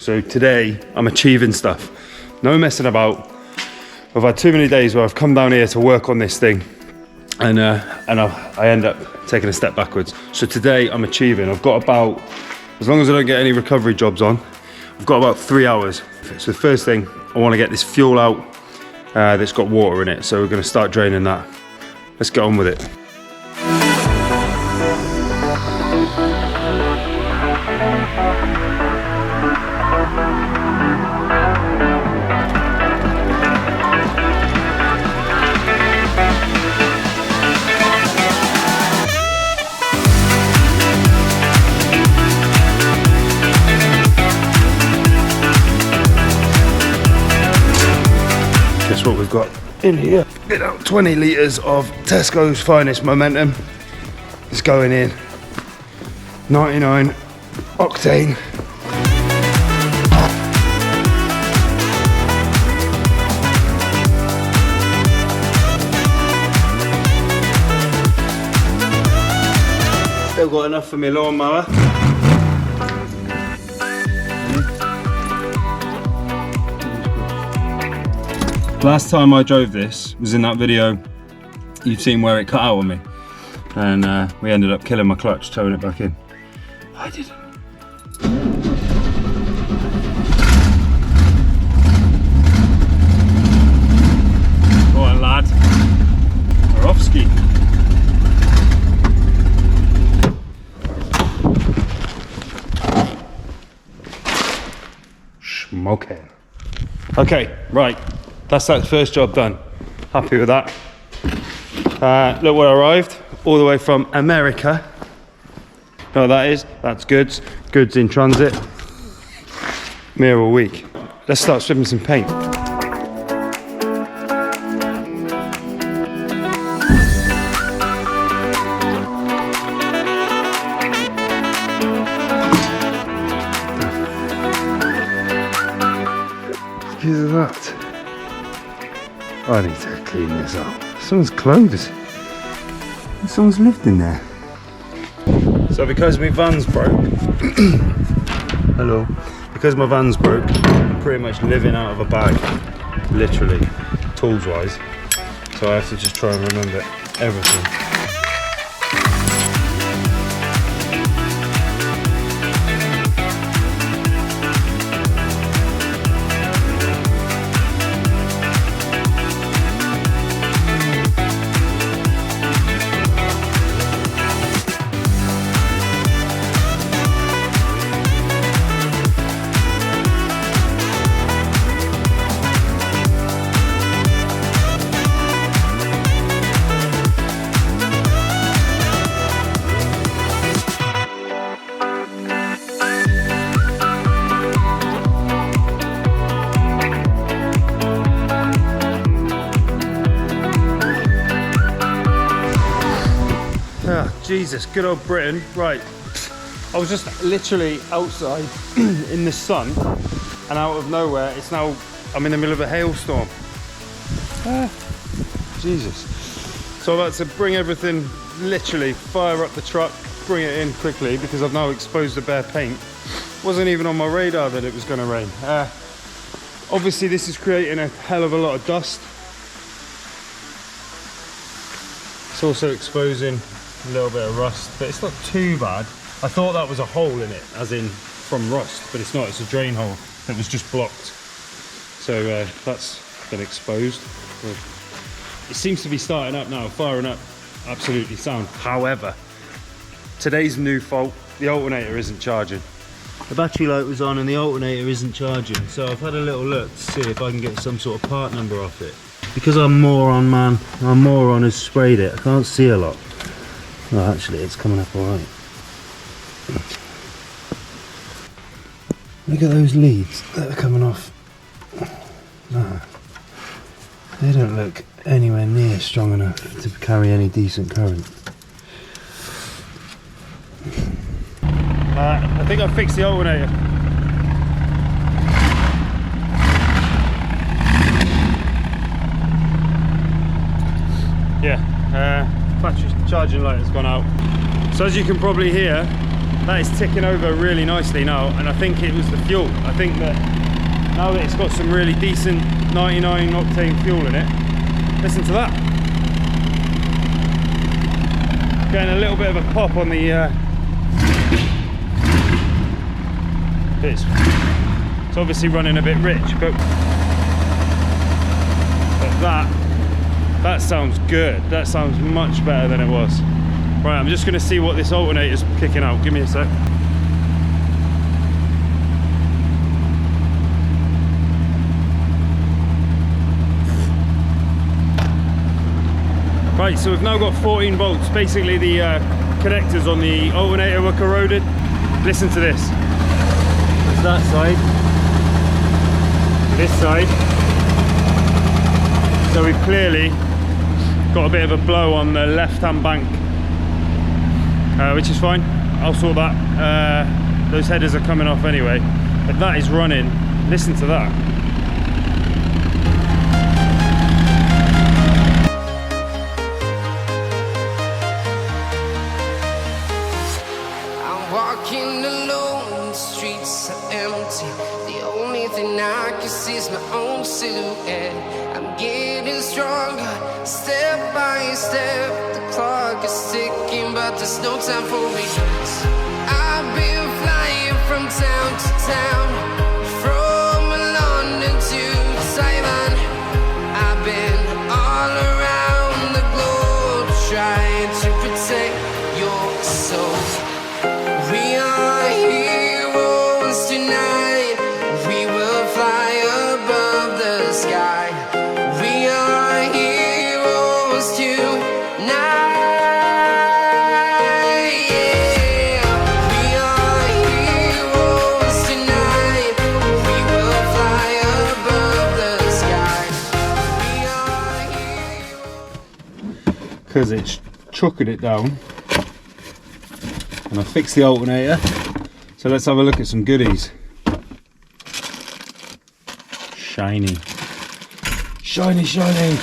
So today I'm achieving stuff, no messing about. I've had too many days where I've come down here to work on this thing and I end up taking a step backwards. So today I'm achieving. I've got about, as long as I don't get any recovery jobs on, I've got about 3 hours. So the first thing, I want to get this fuel out that's got water in it. So we're going to start draining that. Let's get on with it. Guess what we've got in here? 20 litres of Tesco's finest momentum. It's going in. 99 octane. Still got enough for my lawnmower. Last time I drove this was in that video you've seen where it cut out on me, and we ended up killing my clutch, towing it back in. I didn't. Go on, lad. We're off ski. Smoking. Okay, right. That's that first job done. Happy with that. Look where I arrived, all the way from America. No, that is, that's goods. Goods in transit. Mere a week. Let's start stripping some paint. Look at that. I need to clean this up. Someone's clothes. Someone's lived in there. So because my van's broke, hello. Because my van's broke, I'm pretty much living out of a bag, literally, tools wise. So I have to just try and remember everything. Jesus, good old Britain. Right, I was just literally outside in the sun, and out of nowhere, it's now, I'm in the middle of a hailstorm. Jesus. So I've had to bring everything, literally fire up the truck, bring it in quickly, because I've now exposed the bare paint. Wasn't even on my radar that it was going to rain. Obviously this is creating a hell of a lot of dust. It's also exposing a little bit of rust, but it's not too bad. I thought that was a hole in it, as in from rust, but it's not. It's a drain hole that was just blocked. So that's been exposed. It seems to be starting up now, firing up absolutely sound. However, today's new fault, the alternator isn't charging. The battery light was on and the alternator isn't charging. So I've had a little look to see if I can get some sort of part number off it. Because I'm moron, man, I'm moron has sprayed it. I can't see a lot. No, actually, it's coming up all right. Look at those leads that are coming off. No, they don't look anywhere near strong enough to carry any decent current. I think I fixed the alternator. Yeah, battery charging light has gone out. So as you can probably hear, that is ticking over really nicely now, and I think it was the fuel. I think that now that it's got some really decent 99 octane fuel in it, listen to that. Getting a little bit of a pop on the it's obviously running a bit rich, but that sounds good. That sounds much better than it was. Right, I'm just going to see what this alternator's kicking out. Give me a sec. Right, so we've now got 14 volts. Basically the connectors on the alternator were corroded. Listen to this. There's that side, this side. So we've clearly got a bit of a blow on the left-hand bank, which is fine. I'll sort that. Those headers are coming off anyway, but that is running. Listen to that. I'm walking alone, the streets are empty. The only thing I can see is my own silhouette. I'm getting stronger, step by step. The clock is ticking, but there's no time for regrets. I've been flying from town to town, from London to Taiwan. I've been all around the globe trying to protect your soul. We are heroes tonight. We will fly above the sky. We are heroes tonight. Yeah. We are heroes tonight. We will fly above the sky. We are heroes. Because it's chucking it down. And I fixed the alternator. So let's have a look at some goodies. Shiny. Shiny, shiny.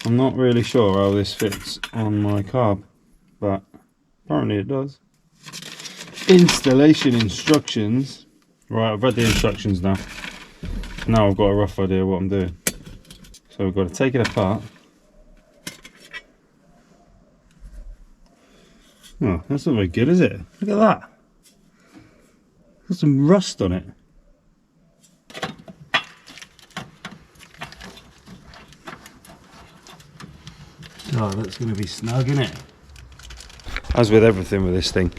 I'm not really sure how this fits on my carb, but apparently it does. Installation instructions. Right, I've read the instructions now. Now I've got a rough idea what I'm doing. So we've got to take it apart. Oh, that's not very good, is it? Look at that. There's some rust on it. Oh, that's going to be snug, isn't it? As with everything with this thing,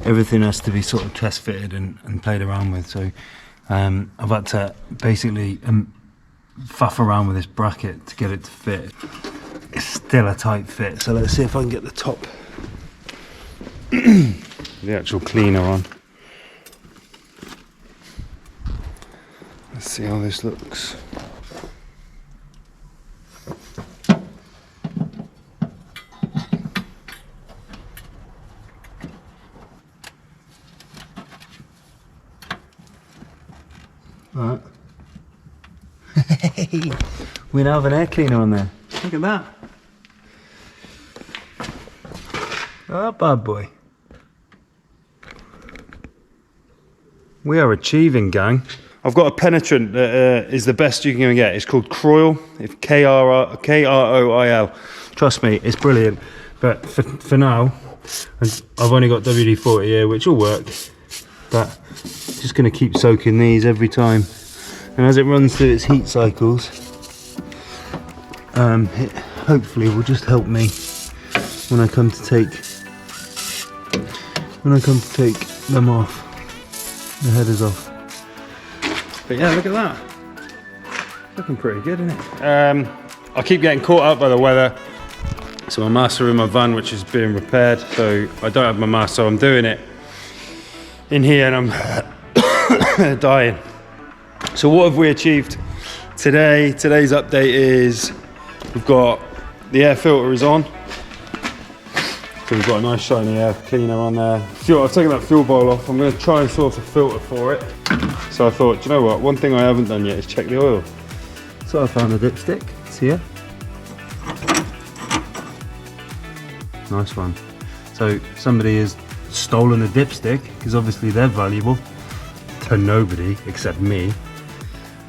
everything has to be sort of test fitted and played around with. So I've had to basically faff around with this bracket to get it to fit. It's still a tight fit, so let's see if I can get the top, the actual cleaner on. Let's see how this looks. Right. We now have an air cleaner on there. Look at that. Oh, bad boy. We are achieving, gang. I've got a penetrant that is the best you can get. It's called Kroil. It's Kroil. Trust me, it's brilliant. But for now, I've only got WD-40 here, which will work. But just going to keep soaking these every time. And as it runs through its heat cycles, it hopefully will just help me when I come to take them off, the headers off. But yeah, look at that. Looking pretty good, isn't it? I keep getting caught up by the weather. So my master in my van, which is being repaired, so I don't have my mask, so I'm doing it in here and I'm dying. So what have we achieved today? Today's update is we've got the air filter is on. So we've got a nice shiny air cleaner on there. I've taken that fuel bowl off. I'm going to try and source a filter for it. So I thought, do you know what? One thing I haven't done yet is check the oil. So I found a dipstick. It's here. nice one. So somebody has stolen a dipstick, because obviously they're valuable to nobody except me,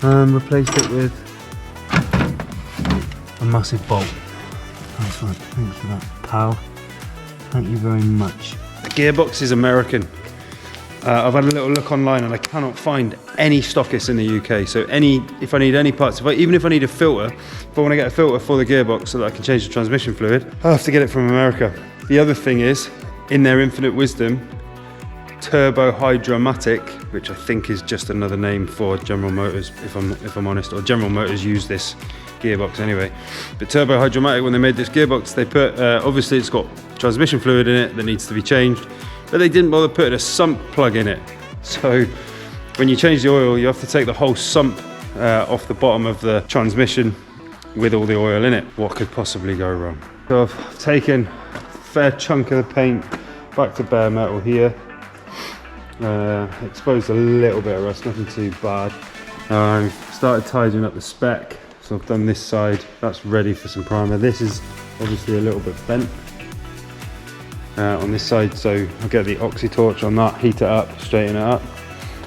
and replaced it with a massive bolt. Nice one, thanks for that, pal. Thank you very much. The gearbox is American. I've had a little look online and I cannot find any stockists in the UK. So if I need any parts, even if I need a filter, if I want to get a filter for the gearbox so that I can change the transmission fluid, I'll have to get it from America. The other thing is, in their infinite wisdom, Turbo Hydromatic, which I think is just another name for General Motors, if I'm honest, or General Motors use this gearbox anyway. But Turbo Hydromatic, when they made this gearbox, they put, obviously it's got transmission fluid in it that needs to be changed, but they didn't bother putting a sump plug in it. So when you change the oil, you have to take the whole sump off the bottom of the transmission with all the oil in it. What could possibly go wrong? So I've taken a fair chunk of the paint back to bare metal here. Exposed a little bit of rust, nothing too bad. I've started tidying up the spec. So I've done this side, that's ready for some primer. This is obviously a little bit bent on this side, so I'll get the oxy torch on that, heat it up, straighten it up.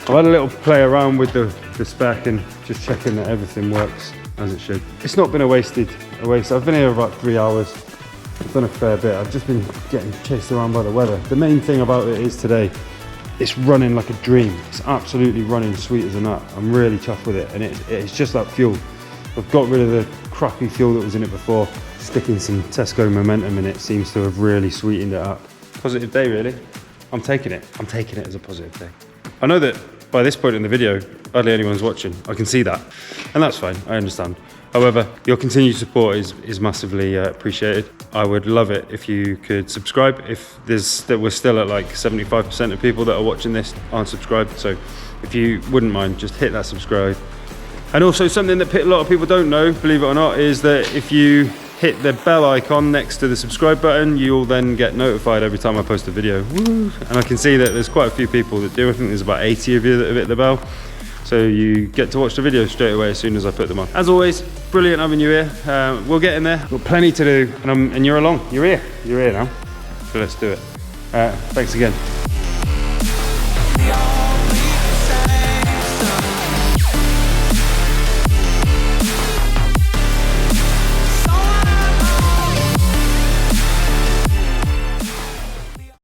I've had a little play around with the spec and just checking that everything works as it should. It's not been a waste. I've been here about 3 hours. I've done a fair bit. I've just been getting chased around by the weather. The main thing about it is today, it's running like a dream. It's absolutely running sweet as a nut. I'm really chuffed with it, and it's just that fuel. I've got rid of the crappy fuel that was in it before. Sticking some Tesco Momentum in it seems to have really sweetened it up. Positive day, really. I'm taking it as a positive day. I know that by this point in the video, hardly anyone's watching. I can see that, and that's fine, I understand. However, your continued support is massively appreciated. I would love it if you could subscribe. If we're still at like 75% of people that are watching this aren't subscribed, so if you wouldn't mind, just hit that subscribe. And also something that a lot of people don't know, believe it or not, is that if you hit the bell icon next to the subscribe button, you'll then get notified every time I post a video. Woo! And I can see that there's quite a few people that do. I think there's about 80 of you that have hit the bell. So you get to watch the videos straight away as soon as I put them on. As always, brilliant having you here. We'll get in there. We've got plenty to do, and you're along. You're here now. So let's do it. Thanks again.